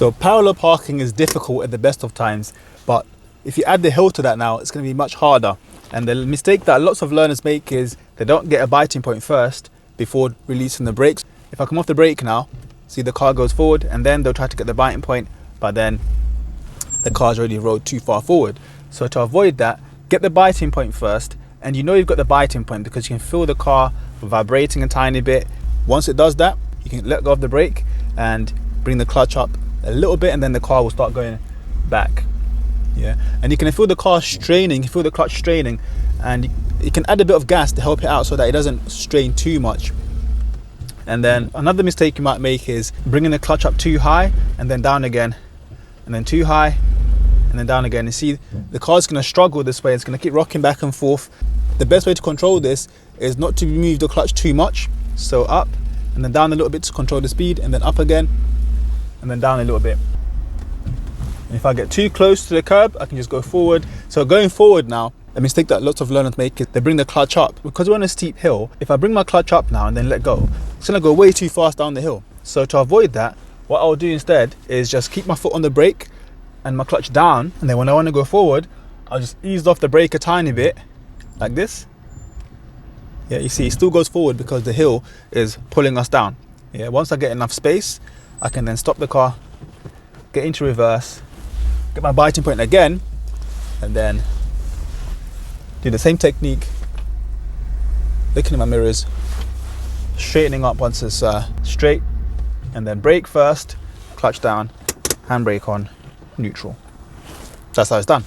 So parallel parking is difficult at the best of times, but if you add the hill to that now, it's going to be much harder. And the mistake that lots of learners make is they don't get a biting point first before releasing the brakes. If I come off the brake now, see the car goes forward, and then they'll try to get the biting point, but then the car's already rode too far forward. So to avoid that, get the biting point first, and you know you've got the biting point because you can feel the car vibrating a tiny bit. Once it does that, you can let go of the brake and bring the clutch up a little bit, and then the car will start going back. Yeah, and you can feel the car straining, you feel the clutch straining, and you can add a bit of gas to help it out so that it doesn't strain too much. And then another mistake you might make is bringing the clutch up too high and then down again, and then too high and then down again. You see, the car's going to struggle this way. It's going to keep rocking back and forth. The best way to control this is not to move the clutch too much. So up and then down a little bit to control the speed, and then up again and then down a little bit. And if I get too close to the curb, I can just go forward. So going forward now, a mistake that lots of learners make is they bring the clutch up. Because we're on a steep hill, if I bring my clutch up now and then let go, it's going to go way too fast down the hill. So to avoid that, what I'll do instead is just keep my foot on the brake and my clutch down, and then when I want to go forward, I'll just ease off the brake a tiny bit, like this. Yeah, you see, it still goes forward because the hill is pulling us down. Yeah, once I get enough space, I can then stop the car, get into reverse, get my biting point again, and then do the same technique, looking in my mirrors, straightening up once it's straight, and then brake first, clutch down, handbrake on, neutral. That's how it's done.